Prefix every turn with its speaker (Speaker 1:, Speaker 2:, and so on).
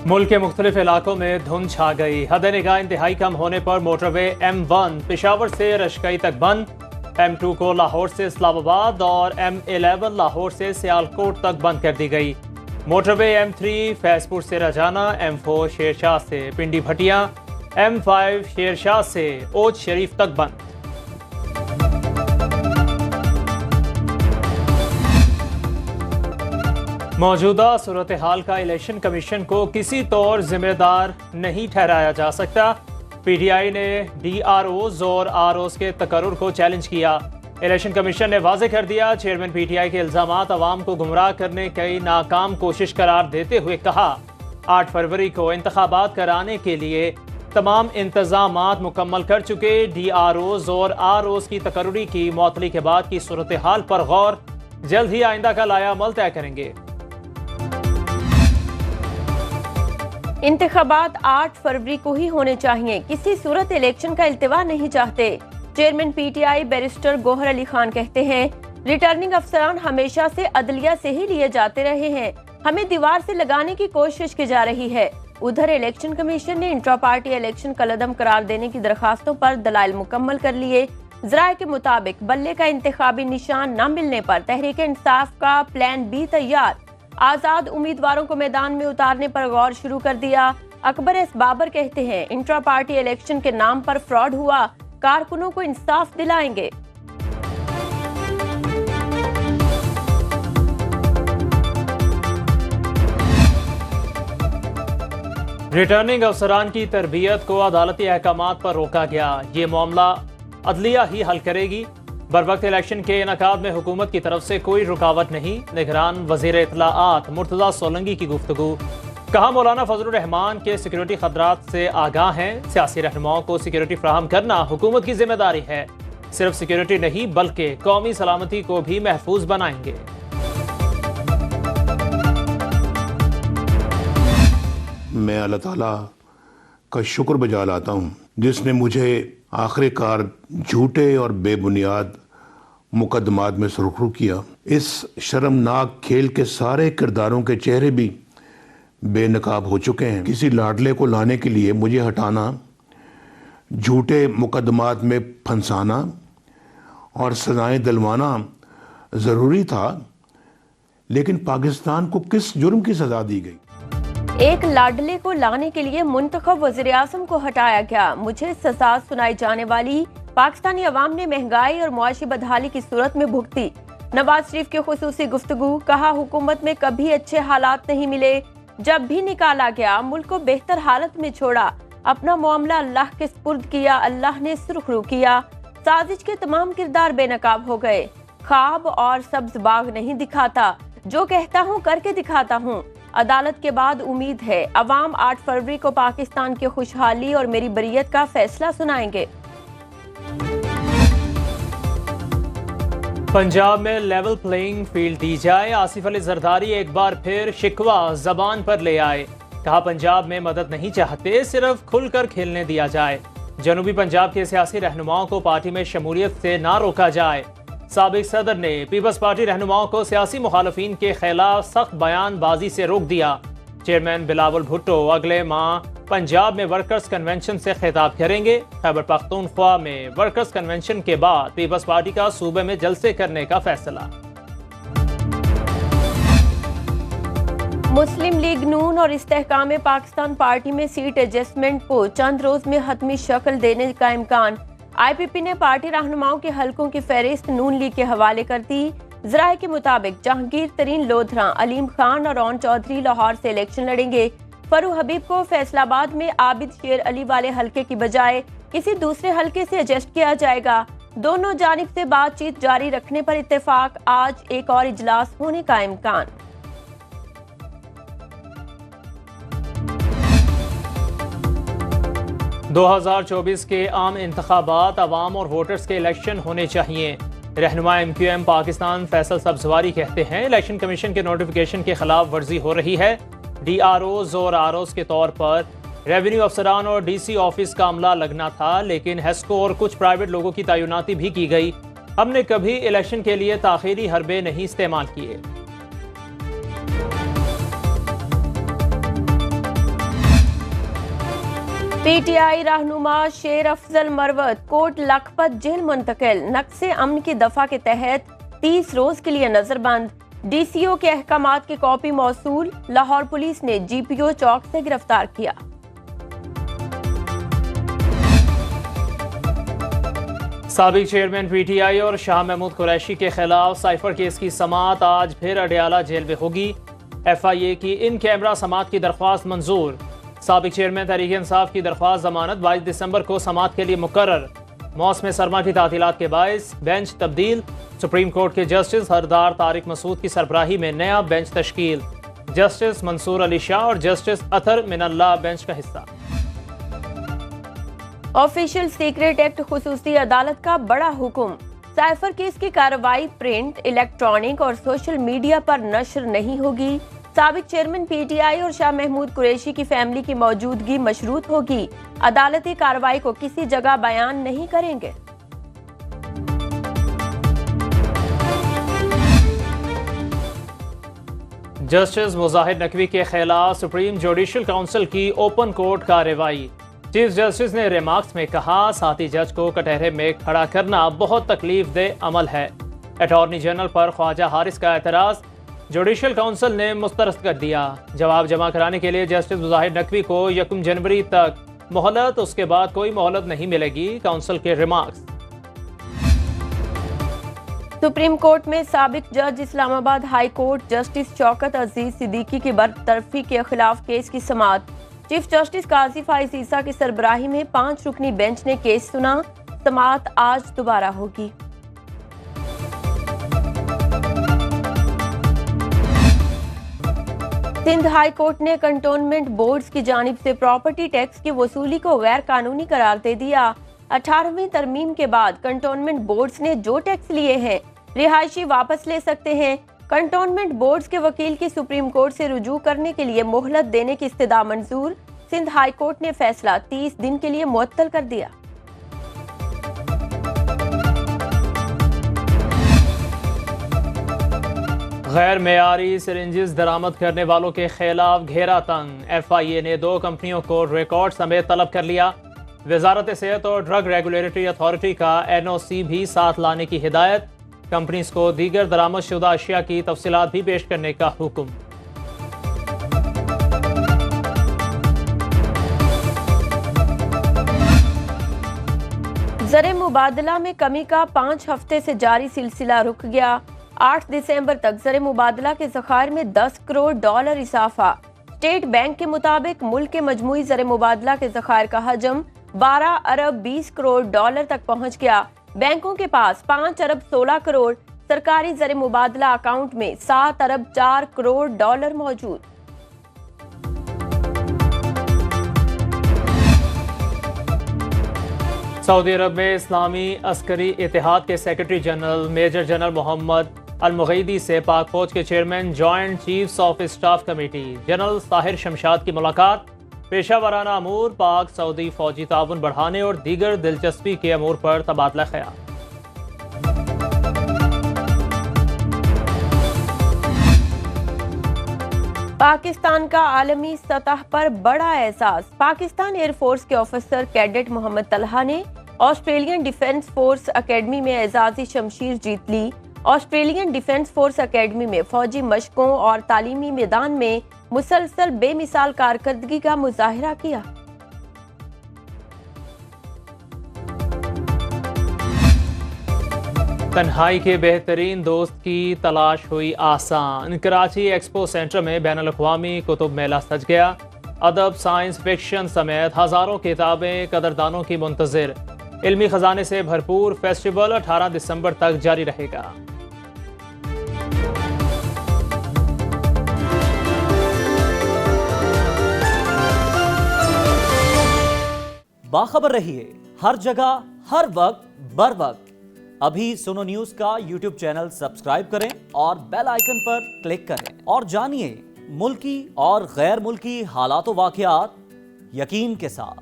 Speaker 1: मुल्क के मुख्तलिफ इलाकों में धुंध छा गई। हद निगाह इंतहाई कम होने पर मोटरवे M1 पेशावर से रशकई तक बंद, M2 को लाहौर से इस्लामाबाद और M11 लाहौर से सियालकोट तक बंद कर दी गई। मोटरवे M3 फैजपुर से रजाना, M4 शेरशाह से पिंडी भटिया, M5 शेरशाह से ओज शरीफ तक बंद। मौजूदा सूरत हाल का इलेक्शन कमीशन को किसी तौर जिम्मेदार नहीं ठहराया जा सकता। PTI ने DROs और ROs के तकर्रुर को चैलेंज किया। इलेक्शन कमीशन ने वाज़ेह कर दिया, चेयरमैन PTI के इल्ज़ामात अवाम को गुमराह करने की नाकाम कोशिश करार देते हुए कहा 8 फरवरी को इंतखाबात कराने के लिए तमाम इंतजामात मुकम्मल कर चुके। DROs और ROs की तकर्रुरी की मुअत्तली के बाद की सूरत हाल पर गौर, जल्द ही आइंदा का लाया अमल तय करेंगे।
Speaker 2: इंतखाबात 8 फरवरी को ही होने चाहिए, किसी सूरत इलेक्शन का इल्तिवा नहीं चाहते। Chairman PTI barrister Gohar Ali Khan कहते हैं, रिटर्निंग अफसरान हमेशा से अदलिया से ही लिए जाते रहे हैं, हमें दीवार से लगाने की कोशिश की जा रही है। उधर इलेक्शन कमीशन ने इंट्रा पार्टी इलेक्शन कलअदम करार देने की दरखास्तों पर दलाइल मुकम्मल कर लिए। ज़राए के मुताबिक बल्ले का इंतखाबी निशान न मिलने पर तहरीक इंसाफ का प्लान B तैयार, आजाद उम्मीदवारों को मैदान में उतारने पर गौर शुरू कर दिया। अकबर एस बाबर कहते हैं, इंट्रा पार्टी इलेक्शन के नाम पर फ्रॉड हुआ, कारकुनों को इंसाफ दिलाएंगे।
Speaker 1: रिटर्निंग अफसरान की तरबियत को अदालती अहकामात पर रोका गया। ये मामला अदलिया ही हल करेगी। बर वक्त इलेक्शन के इनकाद में हुकूमत की तरफ से कोई रुकावट नहीं। निगरान वजीर इत्तलाआत मुर्तज़ा सोलंकी की गुफ्तगू, कहा मौलाना फजलुर रहमान के सिक्योरिटी खतरात से आगाह हैं। सियासी रहनुमाओं को सिक्योरिटी फराहम करना हुकूमत की जिम्मेदारी है। सिर्फ सिक्योरिटी नहीं बल्कि कौमी सलामती को भी महफूज बनाएंगे।
Speaker 3: मैं अल्लाह ताला का शुक्र बजा लाता हूँ जिसने मुझे आखिरकार झूठे और बेबुनियाद मुकदमात में सुरखरू किया। इस शर्मनाक खेल के सारे किरदारों के चेहरे भी बेनकाब हो चुके हैं। किसी लाडले को लाने के लिए मुझे हटाना, झूठे मुकदमात में फंसाना और सजाएं दिलवाना ज़रूरी था, लेकिन पाकिस्तान को किस जुर्म की सज़ा दी गई?
Speaker 2: एक लाडले को लाने के लिए मुंतखब वज़ीर आज़म को हटाया गया। मुझे सजा सुनाई जाने वाली पाकिस्तानी अवाम ने महंगाई और मुआशी बदहाली की सूरत में भुगती। नवाज शरीफ की खुसूसी गुफ्तगू, कहा हुकूमत में कभी अच्छे हालात नहीं मिले, जब भी निकाला गया मुल्क को बेहतर हालत में छोड़ा, अपना मामला अल्लाह के सुपुर्द किया, अल्लाह ने सुरखरू किया। साजिश के तमाम किरदार बेनकाब हो गए। ख्वाब और सब्ज बाग नहीं दिखाता, जो कहता हूँ करके दिखाता हूँ। अदालत के बाद उम्मीद है अवाम 8 फरवरी को पाकिस्तान की खुशहाली और मेरी बरियत का फैसला सुनाएंगे।
Speaker 1: पंजाब में लेवल प्लेइंग फील्ड दी जाए। आसिफ अली जरदारी एक बार फिर शिकवा जबान पर ले आए। कहा पंजाब में मदद नहीं चाहते, सिर्फ खुलकर खेलने दिया जाए। जनूबी पंजाब के सियासी रहनुमाओं को पार्टी में शमूलियत से ना रोका जाए। साबिक सदर ने पीपल्स पार्टी रहनुमाओं को सियासी मुखालफिन के खिलाफ सख्त बयानबाजी से रोक दिया। चेयरमैन बिलावल भुट्टो अगले माह पंजाब में वर्कर्स कन्वेंशन से खिताब करेंगे। खैबर पख्तूनख्वा में वर्कर्स कन्वेंशन के बाद पीपल्स पार्टी का सूबे में जलसे करने का फैसला।
Speaker 2: मुस्लिम लीग नून और इस्तेहकाम पाकिस्तान पार्टी में सीट एडजस्टमेंट को चंद रोज में हतमी शक्ल देने का इम्कान। IPP ने पार्टी रहनुमाओं के हलकों की फहरिस्त नून लीग के हवाले कर दी। ज़राए के मुताबिक जहांगीर तरीन लोधरा, अलीम खान और ओन चौधरी लाहौर से इलेक्शन लड़ेंगे। फरू हबीब को फैसलाबाद में आबिद शेर अली वाले हलके की बजाय किसी दूसरे हलके से एडजस्ट किया जाएगा। दोनों जानिब से बातचीत जारी रखने पर इत्तेफाक। आज एक और इजलास होने का इम्कान।
Speaker 1: – 2024 के आम इंतखाबात अवाम और वोटर्स के इलेक्शन होने चाहिए। रहनुमा MQM पाकिस्तान फैसल सब्जवारी कहते हैं, इलेक्शन कमीशन के नोटिफिकेशन के खिलाफ वर्जी हो रही है। DROs और ROs के तौर पर रेवेन्यू अफसरान और DC ऑफिस का अमला लगना था, लेकिन हेस्को और कुछ प्राइवेट लोगों की तैनाती भी की गई। हमने कभी इलेक्शन के लिए ताखीरी हरबे नहीं इस्तेमाल किए।
Speaker 2: پی ٹی آئی رہنما شیر افضل مروت کوٹ لکھپت جیل منتقل، نقص امن کی دفعہ کے تحت 30 روز کے لیے نظر بند، ڈی سی او کے احکامات کی کاپی موصول، لاہور پولیس نے جی پی او چوک سے گرفتار کیا۔
Speaker 1: سابق چیئرمین پی ٹی آئی اور شاہ محمود قریشی کے خلاف سائفر کیس کی سماعت آج پھر اڈیالہ جیل میں ہوگی۔ ایف آئی اے کی ان کیمرہ سماعت کی درخواست منظور، سابق چیئرمین تحریک انصاف کی درخواست ضمانت 22 دسمبر کو سماعت کے لیے مقرر۔ موسم سرما کی تعطیلات کے باعث بینچ تبدیل، سپریم کورٹ کے جسٹس سردار طارق مسعود کی سربراہی میں نیا بینچ تشکیل، جسٹس منصور علی شاہ اور جسٹس اطہر من اللہ بینچ کا حصہ۔
Speaker 2: آفیشل سیکریٹ ایکٹ خصوصی عدالت کا بڑا حکم، سائفر کیس کی کارروائی پرنٹ، الیکٹرانک اور سوشل میڈیا پر نشر نہیں ہوگی۔ سابق چیئرمین پی ٹی آئی اور شاہ محمود قریشی کی فیملی کی موجودگی مشروط ہوگی، عدالتی کارروائی کو کسی جگہ بیان نہیں کریں گے۔
Speaker 1: جسٹس مظاہر نقوی کے خلاف سپریم جوڈیشل کونسل کی اوپن کورٹ کارروائی، چیف جسٹس نے ریمارکس میں کہا ساتھی جج کو کٹہرے میں کھڑا کرنا بہت تکلیف دہ عمل ہے۔ اٹارنی جنرل پر خواجہ حارث کا اعتراض جوڈیشل کونسل نے مسترد کر دیا، جواب جمع کرانے کے لیے جسٹس مظاہر نقوی کو 1 جنوری تک مہلت، اس کے بعد کوئی مہلت نہیں ملے گی، کونسل کے ریمارکس۔
Speaker 2: سپریم کورٹ میں سابق جج اسلام آباد high court justice Shaukat Aziz Siddiqui کی برطرفی کے خلاف کیس کی سماعت، چیف جسٹس قاضی فائز عیسیٰ کی سربراہی میں 5 رکنی بینچ نے کیس سنا، سماعت آج دوبارہ ہوگی۔ سندھ ہائی کورٹ نے کنٹونمنٹ بورڈز کی جانب سے پراپرٹی ٹیکس کی وصولی کو غیر قانونی قرار دے دیا۔ 18ویں ترمیم کے بعد کنٹونمنٹ بورڈز نے جو ٹیکس لیے ہیں رہائشی واپس لے سکتے ہیں۔ کنٹونمنٹ بورڈز کے وکیل کی سپریم کورٹ سے رجوع کرنے کے لیے مہلت دینے کی استدعا منظور، سندھ ہائی کورٹ نے فیصلہ 30 دن کے لیے معطل کر دیا۔
Speaker 1: غیر معیاری سرنجز درآمد کرنے والوں کے خلاف گھیرا تنگ، ایف آئی اے نے 2 کمپنیوں کو ریکارڈ سمیت طلب کر لیا۔ وزارت صحت اور ڈرگ ریگولیٹری اتھارٹی کا این او سی بھی ساتھ لانے کی ہدایت، کمپنیز کو دیگر درآمد شدہ اشیاء کی تفصیلات بھی پیش کرنے کا حکم۔
Speaker 2: زر مبادلہ میں کمی کا 5 ہفتے سے جاری سلسلہ رک گیا۔ 8 دسمبر تک زر مبادلہ کے ذخائر میں $10 کروڑ اضافہ۔ اسٹیٹ بینک کے مطابق ملک کے مجموعی زر مبادلہ کے ذخائر کا حجم 12 ارب 20 کروڑ ڈالر تک پہنچ گیا۔ بینکوں کے پاس 5 ارب 16 کروڑ، سرکاری زر مبادلہ اکاؤنٹ میں 7 ارب 4 کروڑ ڈالر موجود۔
Speaker 1: سعودی عرب میں اسلامی عسکری اتحاد کے سیکرٹری جنرل میجر جنرل محمد المغیدی سے پاک فوج کے chairman joint chiefs of staff committee general Tahir Shamshad کی ملاقات، پیشہ ورانہ امور، پاک سعودی فوجی تعاون بڑھانے اور دیگر دلچسپی کے امور پر تبادلہ خیال۔
Speaker 2: پاکستان کا عالمی سطح پر بڑا اعزاز، پاکستان ایئر فورس کے آفیسر کیڈٹ محمد طلحہ نے آسٹریلین ڈیفنس فورس اکیڈمی میں اعزازی شمشیر جیت لی۔ آسٹریلین ڈیفنس فورس اکیڈمی میں فوجی مشقوں اور تعلیمی میدان میں مسلسل بے مثال کارکردگی کا مظاہرہ کیا۔
Speaker 1: تنہائی کے بہترین دوست کی تلاش ہوئی آسان، کراچی ایکسپو سینٹر میں بین الاقوامی کتب میلہ سج گیا۔ ادب، سائنس، فکشن سمیت ہزاروں کتابیں قدردانوں کی منتظر، علمی خزانے سے بھرپور فیسٹیول 18 دسمبر تک جاری رہے گا۔
Speaker 4: باخبر رہیے ہر جگہ ہر وقت بر وقت۔ ابھی سنو نیوز کا یوٹیوب چینل سبسکرائب کریں اور بیل آئیکن پر کلک کریں اور جانیے ملکی اور غیر ملکی حالات و واقعات یقین کے ساتھ۔